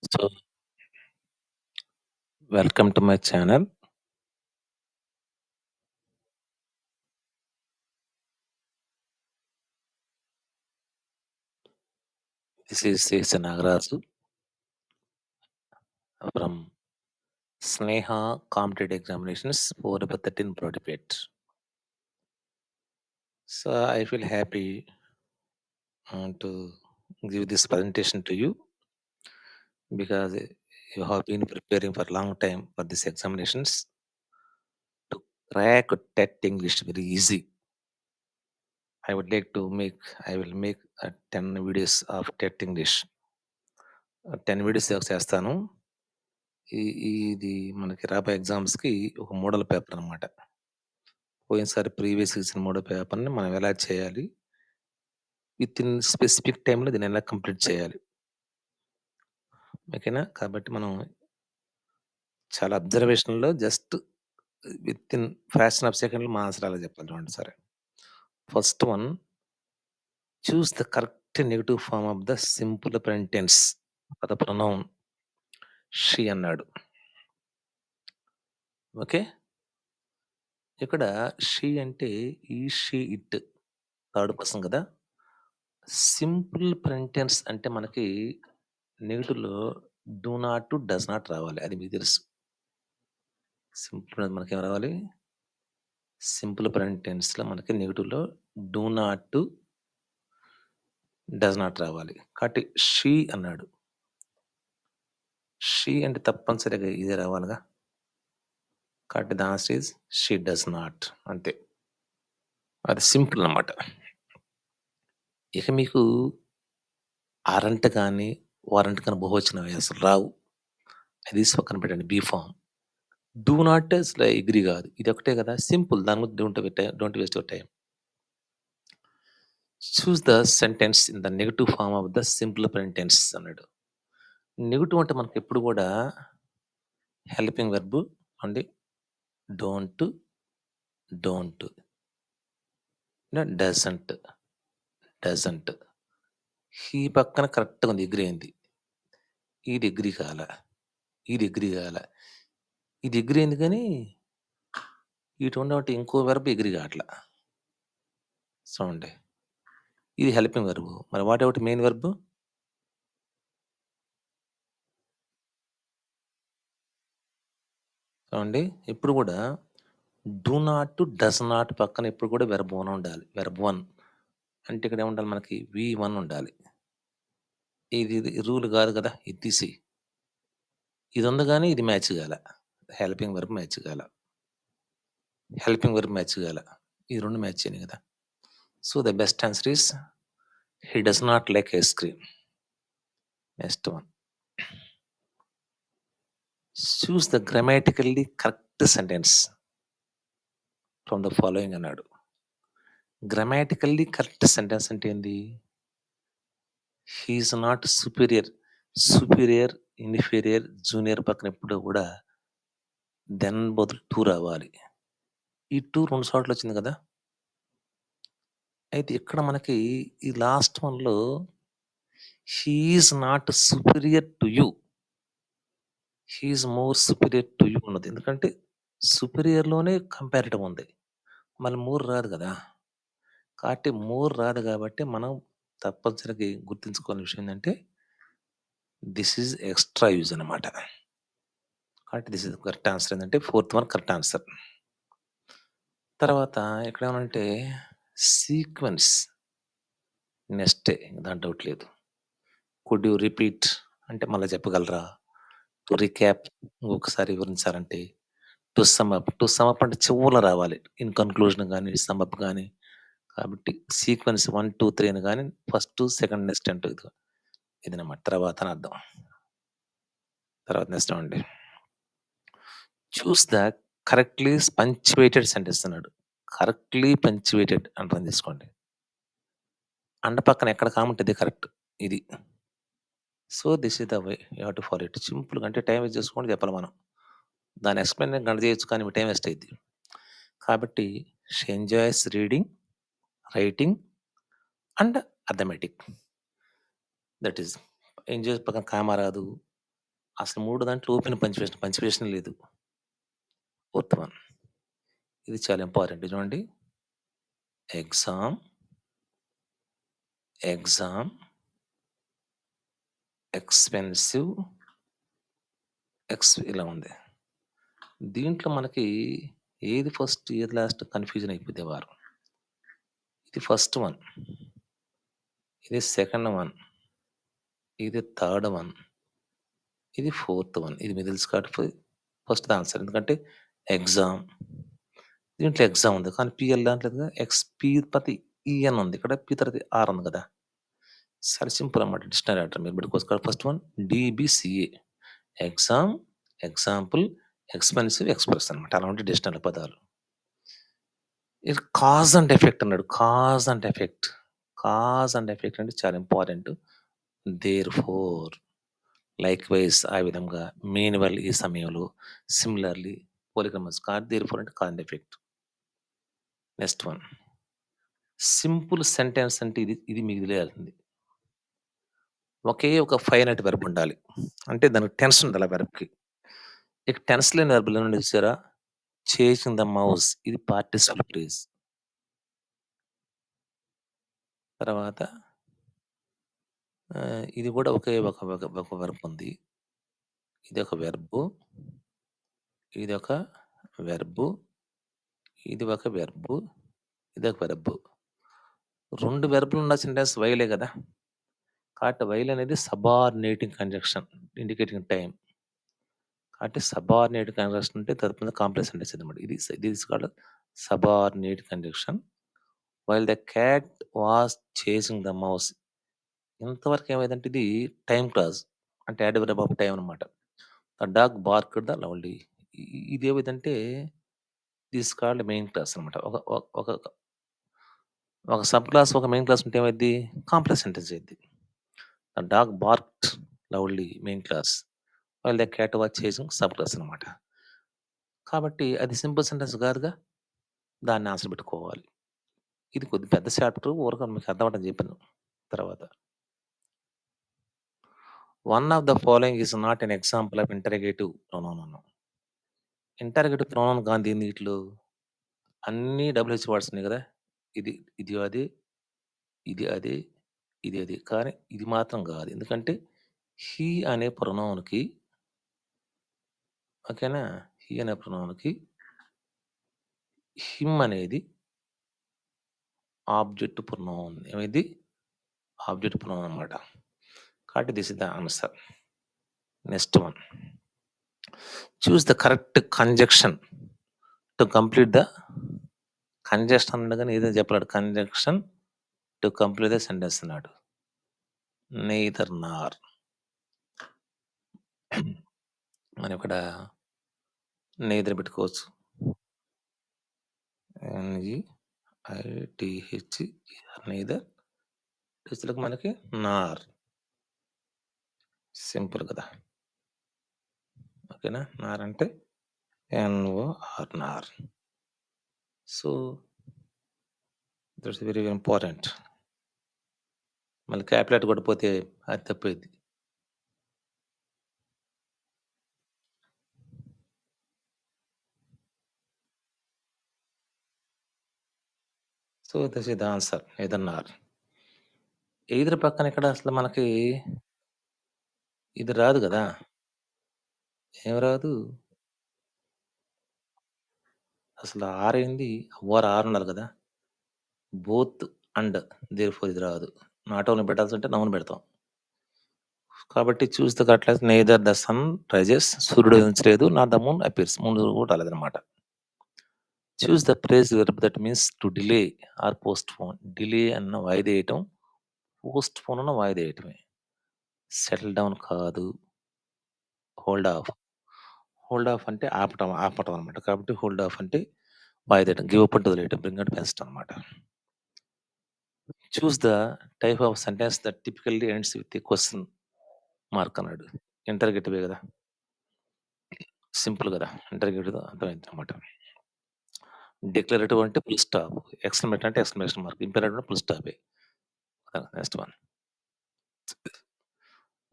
So, welcome to my channel. This is Sesa Nagaraju from Sneha Competitive Examinations for the 13 Prodipate. So, I feel happy to give this presentation to you because you have been preparing for a long time for these examinations to crack TET English very easy. I would like to make, I will make 10 videos of TET English. 10 videos చేస్తాను. ఇది మనకి రాబోయే ఎగ్జామ్స్‌కి ఒక model paper అనమాట. పోయినసారి previous ఇచ్చిన model పేపర్‌ని మనం ఎలా చేయాలి? వితిన్ స్పెసిఫిక్ టైమ్‌లో దీన్ని ఎలా కంప్లీట్ చేయాలి? ఓకేనా? కాబట్టి మనం చాలా అబ్జర్వేషన్‌లో జస్ట్ వితిన్ ఫ్రాక్షన్ ఆఫ్ సెకండ్‌లో మా ఆన్సర్ అలా చెప్పాలి చూడండి సరే. First one choose the correct negative form of the simple present tense for the pronoun she అన్నాడు. ఓకే. ఇక్కడ షీ అంటే ఈ, షీ, ఇట్ థర్డ్ పర్సన్ కదా! సింపుల్ ప్రెజెంట్ టెన్స్ అంటే మనకి నెగెటివ్‌లో డూ నాట్, డస్ నాట్ రావాలి. అది మీకు తెలుసు. సింపుల్ మనకేం రావాలి? సింపుల్ ప్రెజెంట్ టెన్స్‌లో మనకి నెగెటివ్‌లో డూ నాట్, డస్ నాట్ రావాలి. కాబట్టి షీ అన్నాడు. షీ అంటే తప్పనిసరిగా ఇదే రావాలిగా. కాబట్టి the answer is she does not అంతే. అది సింపుల్ అన్నమాట. ఇక మీకు ఆరంట గాని, వారంట గాని బహువచనం అసలు రావు. అది తీసి పక్కన పెట్టండి బీ ఫార్మ్. డూ నాట్ అసలు ఎగ్రీ కాదు. ఇదొకటే కదా సింపుల్. దాని గురించి don't waste your time. Choose the sentence in the negative form of the simple present tense అన్నాడు. నెగెటివ్ అంటే మనకెప్పుడు కూడా హెల్పింగ్ వెర్బ్ అండి. Don't, don't, doesn't, doesn't. ఈ పక్కన కరెక్ట్‌గా ఉంది. ఎగ్రీ అయింది. ఇది ఎగ్రీ కాల. ఇది ఎగ్రీ కాల. ఇది ఎగ్రీ అయింది కానీ ఇటు ఉన్నటువంటి ఇంకో వెర్బ్ ఎగ్రీ కావట్ల. చూడండి. ఇది హెల్పింగ్ వెర్బ్. మరి వాట్ అబౌట్ మెయిన్ వెర్బ్? చూడండి. ఎప్పుడు కూడా డూ నాట్, డస్ నాట్ పక్కన ఎప్పుడు కూడా వెర్బ్ 1 ఉండాలి. వెర్బ్ 1 అంటే ఇక్కడ ఏముండాలి మనకి V1 ఉండాలి. ఇది రూల్ కాదు కదా! ఇది తీసేయి. ఇది ఉంది గానీ ఇది మ్యాచ్ కాల. హెల్పింగ్ వెర్బ్ మ్యాచ్ కాల. హెల్పింగ్ వెర్బ్ మ్యాచ్ కాల. ఈ 2 మ్యాచ్ అయినాయి కదా! So, the best answer is he does not like ice cream. Next one. Choose the grammatically correct sentence from the following అన్నాడు. గ్రామాటికల్లీ కరెక్ట్ సెంటెన్స్ అంటే ఏంది? He is not superior. Superior, inferior, junior పక్కన ఎప్పుడు కూడా then బదులు to రావాలి. ఈ to 2 సార్లు వచ్చింది కదా! అయితే ఇక్కడ మనకి ఈ లాస్ట్ వన్‌లో he is not superior to you. He is more superior to you ఉన్నది. ఎందుకంటే సుపీరియర్‌లోనే కంపారిటివ్ ఉంది. మళ్ళీ మోర్ రాదు కదా! కాబట్టి మోర్ రాదు కాబట్టి మనం తప్పనిసరిగా గుర్తుంచుకోవాల్సిన విషయం ఏందంటే దిస్ ఈజ్ ఎక్స్‌ట్రా యూజ్ అన్నమాట. కాబట్టి దిస్ ఈజ్ కరెక్ట్ ఆన్సర్ ఏందంటే ఫోర్త్ వన్ కరెక్ట్ ఆన్సర్. తర్వాత ఇక్కడేమనంటే సీక్వెన్స్ నెక్స్టే దాంట్లో డౌట్ లేదు. కుడ్ యూ రిపీట్ అంటే మళ్ళా చెప్పగలరా? టు రీక్యాప్ ఇంకొకసారి వివరించాలంటే to sum up. To sum up అంటే చివర్లో రావాలి. ఇన్ కన్క్లూజన్ గాని, సమ్ అప్ గాని. కాబట్టి సీక్వెన్స్ 1, 2, 3 అని గాని ఫస్ట్, సెకండ్, నెక్స్ట్ అంటూ ఇదనమాట. తర్వాత అని అర్థం. తర్వాత నెక్స్ట్ ఏమండి? చూస్ ద కరెక్ట్‌లీ పంక్చుయేటెడ్ సెంటెన్స్ అన్నాడు. కరెక్ట్‌లీ పంక్చుయేటెడ్ అర్థం చేసుకోండి. అండ పక్కన ఎక్కడ కామ ఉంటే అదే కరెక్ట్. ఇది. So, this is the way you have to follow it. సింపుల్‌గా అంటే టైమ్ వేస్ట్ చేసుకుంటూ చెప్పాలి మనం. దాని ఎక్స్‌ప్లెయిన్ గంట చేయొచ్చు కానీ టైమ్ వేస్ట్ అయిద్ది. కాబట్టి she enjoys reading, writing and arithmetic. That is enjoy పక్కన కామ రాదు. అసలు 3 దాంట్లో ఓపెన్ పంక్చుయేషన్, పంక్చుయేషన్ లేదు. Fourth one. ఇది చాలా ఇంపార్టెంట్ చూడండి. ఎగ్జామ్, ఎగ్జామ్, ఎక్స్‌పెన్సివ్, ఇలా ఉంది. దీంట్లో మనకి ఏది ఫస్ట్, ఏది లాస్ట్ కన్‌ఫ్యూజన్ అయిపోద్ది ఆ వారం. ఇది ఫస్ట్ వన్. ఇది సెకండ్ వన్. ఇది థర్డ్ వన్. ఇది ఫోర్త్ వన్. ఇది మీకు తెలుసు కాబట్టి ఫస్ట్‌ది ఆన్సర్. ఎందుకంటే ఎగ్జామ్, దీంట్లో ఎగ్జామ్ ఉంది. కానీ పీఎల్ దాంట్లో లేదుగా. పీ తర్వాత ఈఎన్ ఉంది. ఇక్కడ పీ తర్వాత ఆర్ ఉంది కదా! చాలా సింపుల్ అన్నమాట. డిక్షనరీ అంటారు మీరు పెట్టుకోవచ్చు. First one DBCA. Exam, example, expensive, express అన్నమాట. అలా ఉంటాయి డిక్షనరీలో పదాలు. ఇది కాజ్ అండ్ ఎఫెక్ట్ అన్నాడు. Cause and effect. Cause and effect అంటే చాలా ఇంపార్టెంట్. దేర్‌ఫోర్, లైక్‌వైస్ ఆ విధంగా, మీన్‌వెల్ ఈ సమయంలో, సిమిలర్‌లీ, పోలికమస్ దేర్‌ఫోర్ అంటే cause and effect. Next one. Simple sentence అంటే ఇది మీకు తెలియాల్సింది. ఒకే ఒక ఫైనైట్ వెర్బ్ ఉండాలి. అంటే దానికి టెన్స్ ఉండాలి ఆ వెర్బ్‌కి. ఇక టెన్స్ లేని వెర్బ్‌లు ఏమన్నా చూసారా? చేసింగ్ ద మౌస్ ఇది పార్టిసిపల్ ఫ్రేజ్. తర్వాత ఇది కూడా ఒకే ఒక వెర్బ్ ఉంది. ఇదొక వెర్బు, ఇదొక వెర్బు, ఇది ఒక వెర్బు, ఇదొక వెర్బు. 2 వెర్బ్‌లున్న సెంటెన్స్ వైలే గదా! కాబట్టి వైల్ అనేది సబార్డినేటింగ్ కంజంక్షన్ ఇండికేటింగ్ టైమ్. కాబట్టి సబార్డినేట్ కంజంక్షన్ అంటే తదుపరి కాంప్లెక్స్ సెంటెన్స్ అన్నమాట. ఇది is called subordinate conjunction. While the cat was chasing the mouse. ఇంతవరకు ఏమైందంటే ఇది టైమ్ క్లాజ్. అంటే యాడ్ ఆఫ్ టైమ్ అన్నమాట. The dog barked the lovely. ఇదేమైందంటే దిస్ కాల్డ్ మెయిన్ క్లాస్ అన్నమాట. ఒక ఒక ఒక సబ్ క్లాస్, ఒక మెయిన్ క్లాస్ ఉంటే ఏమైద్ది? కాంప్లెక్స్ సెంటెన్స్ అయిద్ది. The dog barked lovely main clause. While the cat was chasing sub class అన్నమాట. కాబట్టి అది సింపుల్ సెంటెన్స్ కాదుగా. దాన్ని ఆన్సర్ పెట్టుకోవాలి. ఇది కొద్దిగా పెద్ద చాప్టర్ ఊరక మీకు అర్థమవ్వటని చెప్పాను. తర్వాత one of the following is not an example of interrogative pronoun అన్నాం. ఇంటరాగేటివ్ ప్రొనౌన్ గానిది ఏంది వీటిలో? అన్నీ డబ్ల్యూహెచ్ వర్డ్స్ ఉన్నాయి గదా! ఇది, ఇది అదే, ఇది అదే, ఇది అదే. కానీ ఇది మాత్రం గాదు. ఎందుకంటే హీ అనే ప్రొనౌన్‌కి ఓకేనా? హీ అనే ప్రొనౌన్‌కి హిమ్ అనేది ఆబ్జెక్ట్ ప్రొనౌన్. ఏమైద్ది? ఆబ్జెక్ట్ ప్రొనౌన్ అన్నమాట. కాబట్టి this is the answer. Next one. Choose the correct conjunction to complete the congestion అన్నాడు గానీ ఏదో చెప్పలేడు. Conjunction to complete the sentence అన్నాడు. నెయిదర్ నార్. మనం ఇక్కడ నెయిదర్ పెట్టుకోవచ్చు. NE-I-tea-H-ER neither. ప్లస్‌లోకి మనకి నార్. సింపుల్ కదా! ఓకేనా? నార్ అంటే N O R nor. So, that's very important. మళ్ళీ క్యాపిటల్ కొట్టకపోతే అది తప్పైద్ది. So, this is the answer. Either nor. Either పక్కన ఇక్కడ అసలు మనకి ఇది రాదు గదా! ఏం రాదు? అసలు ఆర్ ఏంది? ఓర్ ఆర్ ఉండాలి కదా! బోత్ అండ్ దేర్‌ఫోర్ ఇది రాదు. నాట్ ఓన్లీ పెట్టాల్సుంటే నౌన్ పెడతాం. కాబట్టి choose the correct neither the sun rises సూర్యుడు ఉదయించలేదు. Not the moon appears. Moon కూడా రాలేదన్నమాట. Choose the phrase verb that means to delay or postpone. Delay అన్న వాయిదేయటం. పోస్ట్‌పోన్ అన్న వాయిదేయటమే. సెటిల్ డౌన్ కాదు. Hold off. హోల్డ్ ఆఫ్ అంటే ఆపటం అన్నమాట. కాబట్టి హోల్డ్ ఆఫ్ అంటే వాయిదేయటం. గివ్ అప్ అంటే వదిలేయటం. బ్రింగ్ అంటే పెంచటం అన్నమాట. Choose the type of sentence that typically ends with a question mark అన్నాడు. ఇంటర్‌గేటివే గదా! సింపుల్ గదా! ఇంటర్‌గేటివ్‌తో అర్థమైందన్నమాట. డిక్లరేటివ్ అంటే ఫుల్ స్టాప్. ఎక్స్‌క్లమేటరీ అంటే ఎక్స్‌క్లమేషన్ మార్క్. ఇంపెరేటివ్ అంటే ఫుల్ స్టాపే. Next one.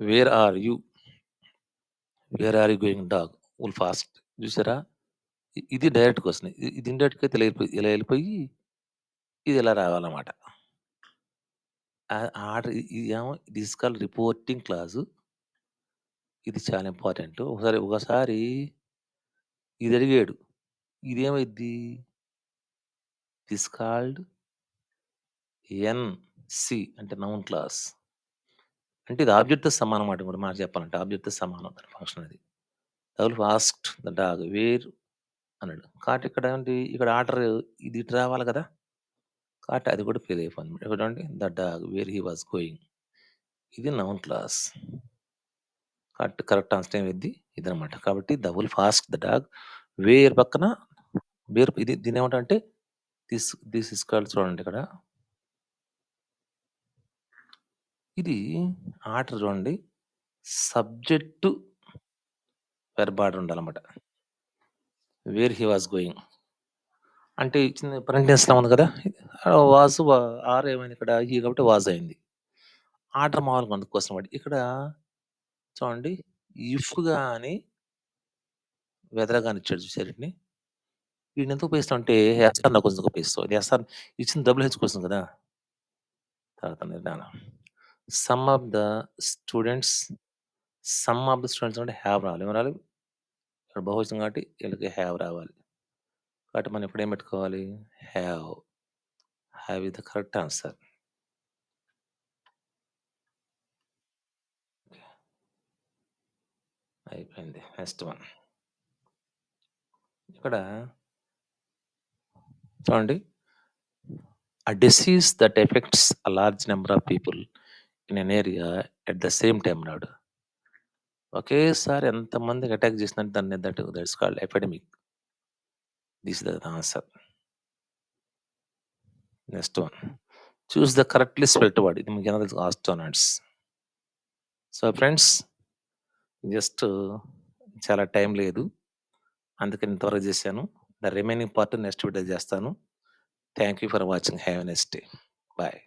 Where are you? Where are you going dog? Wolf asked. చూసారా? ఇది డైరెక్ట్ క్వెషన్. ఇది ఇండైరెక్ట్‌గా ఇలా ఎళ్ళిపోయి ఇది ఇలా రావాలన్నమాట. ఆర్డర్ ఇదేమో this is called reporting clause. ఇది చాలా ఇంపార్టెంటు. ఒకసారి ఇది అడిగాడు. ఇదేమైద్ది? దిస్ కాల్డ్ ఎన్‌సి అంటే నౌన్ క్లాస్. అంటే ఇది ఆబ్జెక్ట్‌తో సమానం మాట ఇంకో మాట చెప్పాలంటే. ఆబ్జెక్ట్‌తో సమానం దాని ఫంక్షన్ అది. Wolf asked the dog where అన్నాడు. కాబట్టి ఇక్కడ ఏంటి? ఇక్కడ ఆర్డర్ ఇది ఇటు రావాలి కదా! కాబట్టి అది కూడా ఫెయిల్ అయిపోయింది. ఇక్కడ చూడండి the dog where he was going. ఇది నౌన్ క్లాస్. కరెక్ట్ ఆన్సర్ ఏమైద్ది? ఇదనమాట. కాబట్టి the wolf asked the dog where పక్కన వేర్ దీన్నేమంటారంటే దిస్ ఈస్ కాల్డ్ చూడండి ఇక్కడ. ఇది ఆర్డర్ చూడండి. సబ్జెక్టు వెర్బ్ ఆర్డర్ ఉండాలన్నమాట. Where he was going. అంటే ఇచ్చిన ప్రెంటెన్స్‌లో ఉంది కదా! వాస్ ఆర్ ఏమైంది ఇక్కడ? హి కాబట్టి వాస్ అయింది. ఆర్డర్ మామూలుగా ఉంది క్వెషన్ వర్డ్. ఇక్కడ చూడండి ఇఫ్ గాని, వెదర్ గాని ఇచ్చాడు చూసారా ఈటిని? వీటినెందుకు ఉపయోగిస్తామంటే ఎస్ఆర్ క్వెషన్‌కి ఉపయోగిస్తాం. ఇది ఎస్ఆర్ ఇచ్చింది డబుల్-హెచ్ క్వెషన్ కదా! తర్వాత నిర్ధారణ. Some of the students some of the students అంటే హావ్ రావాలి. ఏం రావాలి? ఇక్కడ బహువచనం కాబట్టి వీళ్ళకి హావ్ రావాలి. కాబట్టి మనం ఇక్కడ ఏం పెట్టుకోవాలి? Have. Have is the correct answer. అయిపోయింది. Next one. ఇక్కడ చూడండి. A disease that affects a large number of people in an area at the same time అన్నాడు. ఒకేసారి ఎంతమందికి అటాక్ చేసిందంటే దాన్ని that's called epidemic. This is the answer. Next one. Choose the correctly spelled word. ఇది మీకేమైనా తెలుసా? Astronauts. So friends just చాలా time లేదు. అందుకని ఇంతవరకు చేశాను. ద రిమైనింగ్ పార్ట్ నెక్స్ట్ వీడియోలో చేస్తాను. Thank you for watching. Have a nice day. Bye.